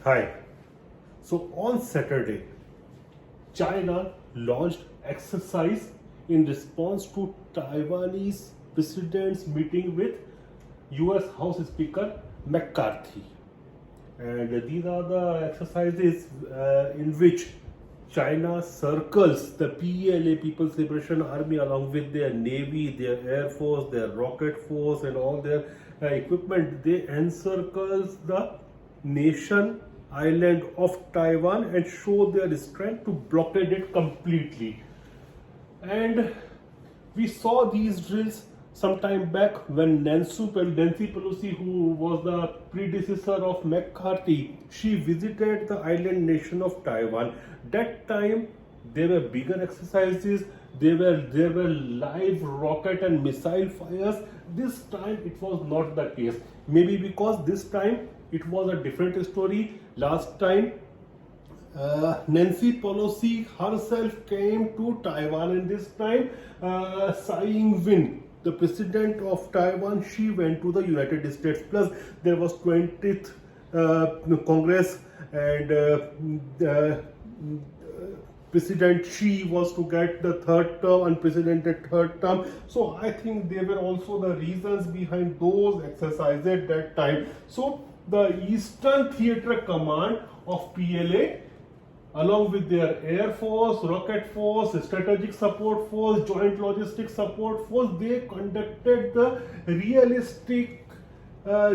Hi. So on Saturday, China launched exercise in response to Taiwanese president's meeting with US House Speaker McCarthy. And these are the exercises in which China circles the PLA, People's Liberation Army, along with their navy, their air force, their rocket force, and all their equipment. They encircles the nation island of Taiwan and show their strength to blockade it completely. And we saw these drills some time back when Nancy Pelosi, who was the predecessor of McCarthy, she visited the island nation of Taiwan. That time there were bigger exercises, there were live rocket and missile fires. This time it was not the case. Maybe because this time it was a different story. Last time Nancy Pelosi herself came to Taiwan, and this time Tsai Ing-wen, the president of Taiwan, she went to the United States. Plus, there was 20th Congress, and President Xi was to get the third term, unprecedented third term. So I think there were also the reasons behind those exercises at that time. So the Eastern Theater Command of PLA, along with their Air Force, Rocket Force, Strategic Support Force, Joint Logistics Support Force, they conducted the realistic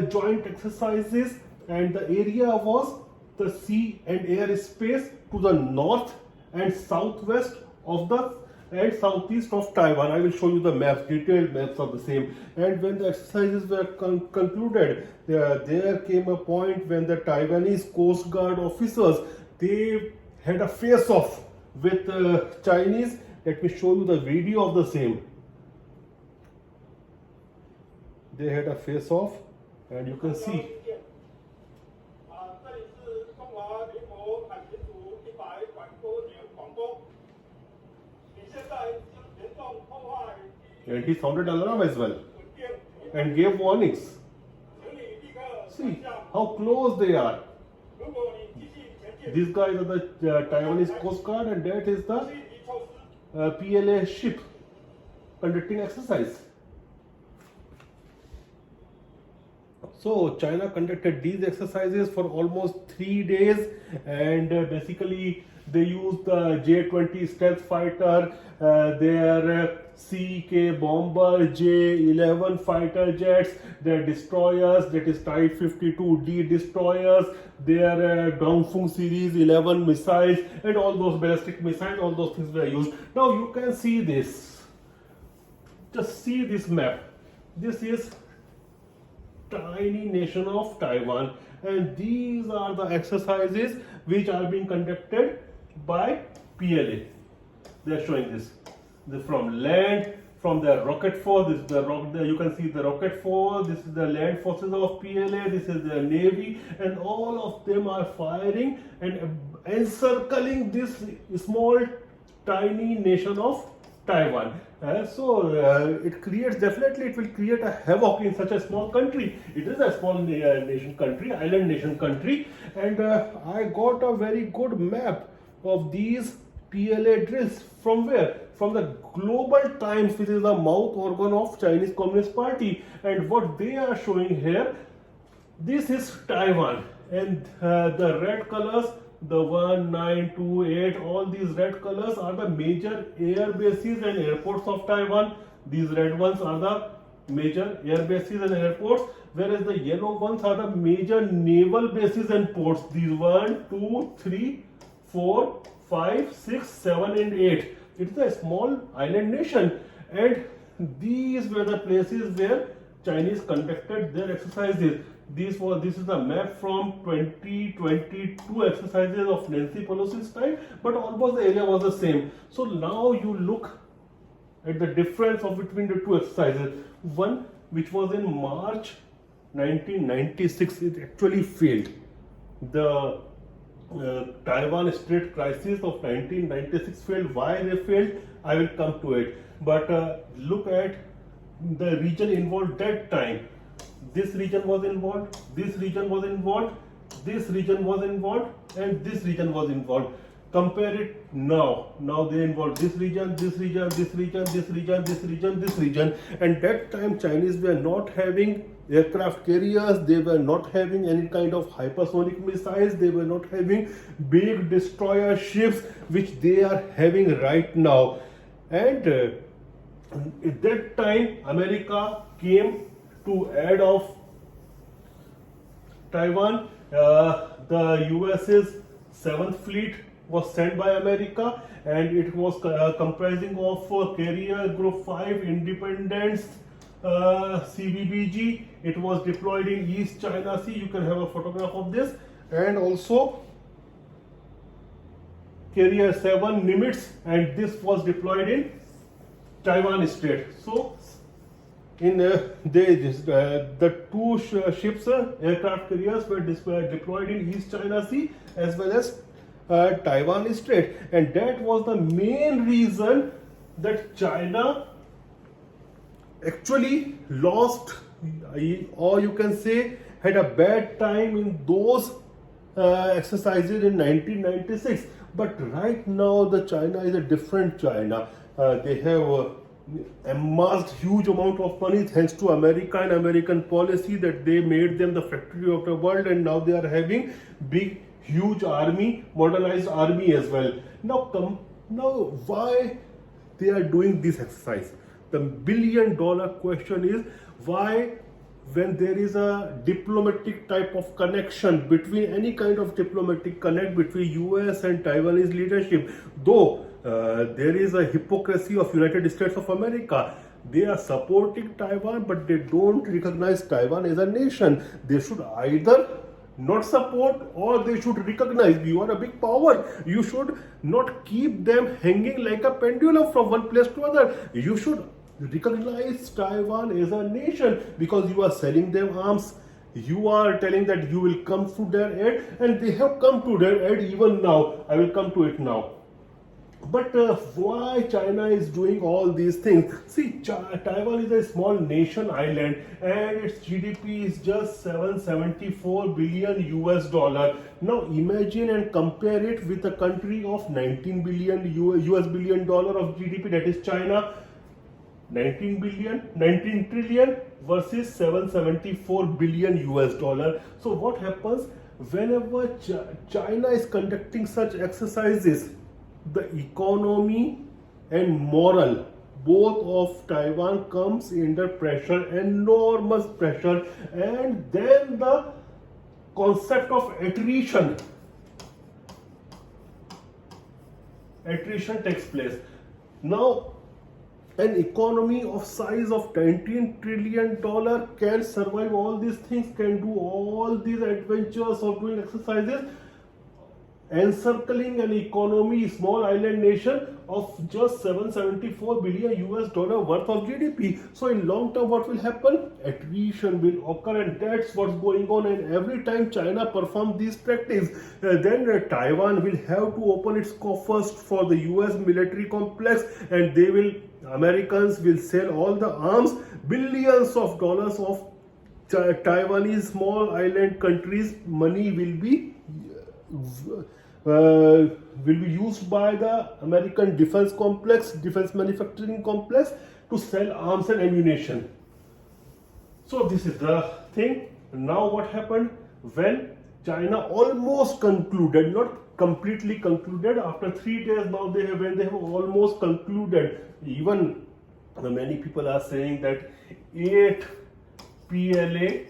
joint exercises, and the area was the sea and air space to the north and southwest of the and southeast of Taiwan. I will show you the maps, detailed maps of the same. And when the exercises were concluded, there came a point when the Taiwanese Coast Guard officers, they had a face-off with Chinese. Let me show you the video of the same. They had a face-off, and you can see. And he sounded alarm as well and gave warnings. See how close they are. These guys are the Taiwanese Coast Guard, and that is the PLA ship conducting exercise. So China conducted these exercises for almost 3 days, and basically they used the J-20 stealth fighter, their CK bomber, J-11 fighter jets, their destroyers, that is Type 52D destroyers, their Dongfeng series 11 missiles, and all those ballistic missiles, all those things were used. Now you can see this. Just see this map. This is tiny nation of Taiwan, and these are the exercises which are being conducted by PLA. They are showing this. From land, from the rocket force. This is you can see the rocket force. This is the land forces of PLA. This is the navy, and all of them are firing and encircling this small, tiny nation of Taiwan. It creates, definitely it will create a havoc in such a small country. It is a small nation country, island nation country, and I got a very good map of these PLA drills. From where? From the Global Times, which is the mouth organ of Chinese Communist Party. And what they are showing here, this is Taiwan, and the red colors, the 1, 9, 2, 8, all these red colors are the major air bases and airports of Taiwan. These red ones are the major air bases and airports, whereas the yellow ones are the major naval bases and ports. These 1, 2, 3, 4, 5, 6, 7, and 8. It's a small island nation, and these were the places where Chinese conducted their exercises. This is a map from 2022 exercises of Nancy Pelosi's time, but almost the area was the same. So now you look at the difference between the two exercises. One, which was in March 1996, it actually failed. The Taiwan Strait crisis of 1996 failed. Why they failed, I will come to it. But look at the region involved that time. This region was involved, this region was involved, this region was involved and this region was involved. Compare it now. Now they involved this region, this region, this region, this region, this region, this region. And that time Chinese were not having aircraft carriers, they were not having any kind of hypersonic missiles, they were not having big destroyer ships which they are having right now. And at that time America came to aid of Taiwan. The US's 7th Fleet was sent by America, and it was comprising of Carrier Group 5 Independence CBBG. It was deployed in East China Sea. You can have a photograph of this. And also Carrier 7 Nimitz, and this was deployed in Taiwan Strait. So in the two ships, aircraft carriers were deployed in East China Sea as well as Taiwan Strait, and that was the main reason that China actually lost, or you can say had a bad time in those exercises in 1996. But right now the China is a different China. They have amassed huge amount of money thanks to America and American policy that they made them the factory of the world, and now they are having big huge army, modernized army as well. Now why they are doing this exercise? The billion-dollar question is why, when there is a diplomatic type of connection between any kind of diplomatic connect between US and Taiwanese leadership, though there is a hypocrisy of United States of America. They are supporting Taiwan, but they don't recognize Taiwan as a nation. They should either not support or they should recognize you are a big power. You should not keep them hanging like a pendulum from one place to other. You should recognize Taiwan as a nation, because you are selling them arms. You are telling that you will come to their aid, and they have come to their aid even now. I will come to it now. But why China is doing all these things? See, Taiwan is a small nation island, and its GDP is just 774 billion US dollar. Now imagine and compare it with a country of 19 billion US billion dollar of GDP, that is China. 19 trillion versus 774 billion US dollar. So what happens whenever China is conducting such exercises? The economy and moral both of Taiwan comes under pressure, enormous pressure, and then the concept of attrition takes place. Now an economy of size of 19 trillion dollar can survive all these things, can do all these adventures of doing exercises, encircling an economy, small island nation of just 774 billion US dollar worth of GDP. So in long term, what will happen? Attrition will occur, and that's what's going on. And every time China performs these practice, then Taiwan will have to open its coffers for the US military complex, and Americans will sell all the arms, billions of dollars of Taiwanese small island countries' money will be used by the American defense manufacturing complex to sell arms and ammunition. So this is the thing. Now what happened when China almost concluded, not completely concluded, after 3 days now when they have almost concluded, even many people are saying that 8 PLA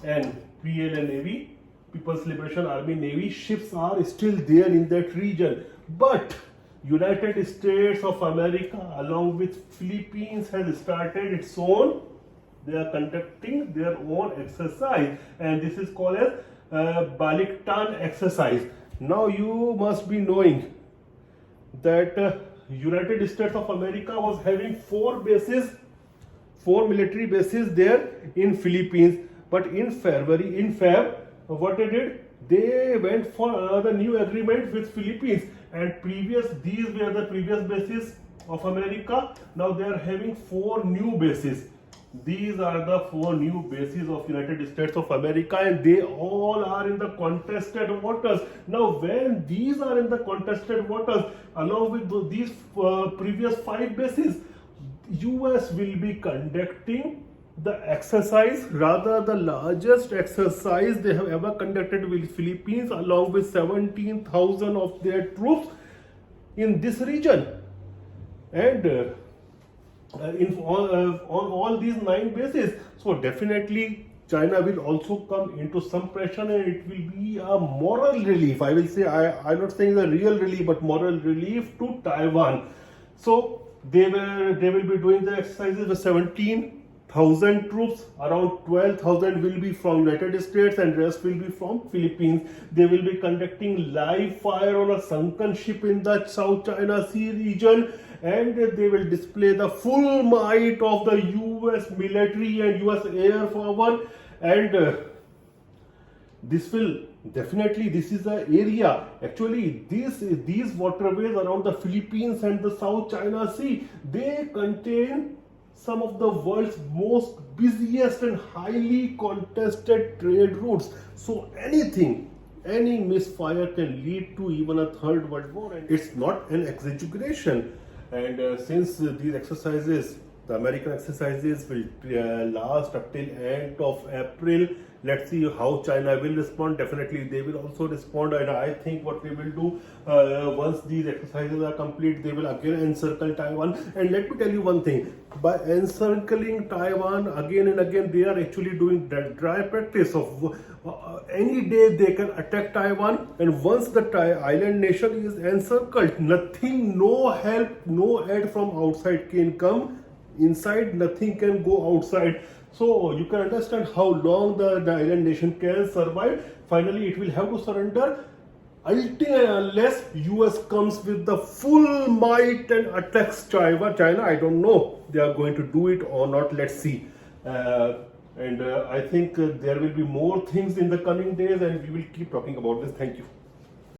Navy, People's Liberation Army Navy ships are still there in that region. But United States of America along with Philippines has started its own, they are conducting their own exercise, and this is called as Balikatan Exercise. Now you must be knowing that United States of America was having 4 military bases there in Philippines, but in Feb, what they did, they went for another new agreement with Philippines, and these were the previous bases of America. Now they are having 4 new bases. These are the 4 new bases of United States of America, and they all are in the contested waters. Now, when these are in the contested waters, along with these previous 5 bases, US will be conducting the exercise, rather the largest exercise they have ever conducted with Philippines, along with 17,000 of their troops in this region. And on all these 9 bases. So definitely China will also come into some pressure, and it will be a moral relief. I will say, I'm not saying the real relief, but moral relief to Taiwan. So they will be doing the exercises with 17,000 troops. Around 12,000 will be from United States, and rest will be from Philippines. They will be conducting live fire on a sunken ship in the South China Sea region, and they will display the full might of the US military and US air power. And this will definitely, this is the area, actually these waterways around the Philippines and the South China Sea, they contain some of the world's most busiest and highly contested trade routes. So any misfire can lead to even a third world war, and it's not an exaggeration. And since these exercises, the American exercises, will last up till end of April, let's see how China will respond. Definitely they will also respond, and I think what they will do, once these exercises are complete, they will again encircle Taiwan. And let me tell you one thing, by encircling Taiwan again and again, they are actually doing that dry practice of any day they can attack Taiwan. And once the island nation is encircled, nothing, no help, no aid from outside can come inside, nothing can go outside. So you can understand how long the island nation can survive. Finally it will have to surrender until and unless US comes with the full might and attacks China. I don't know they are going to do it or not. Let's see. And I think there will be more things in the coming days, and we will keep talking about this. Thank you.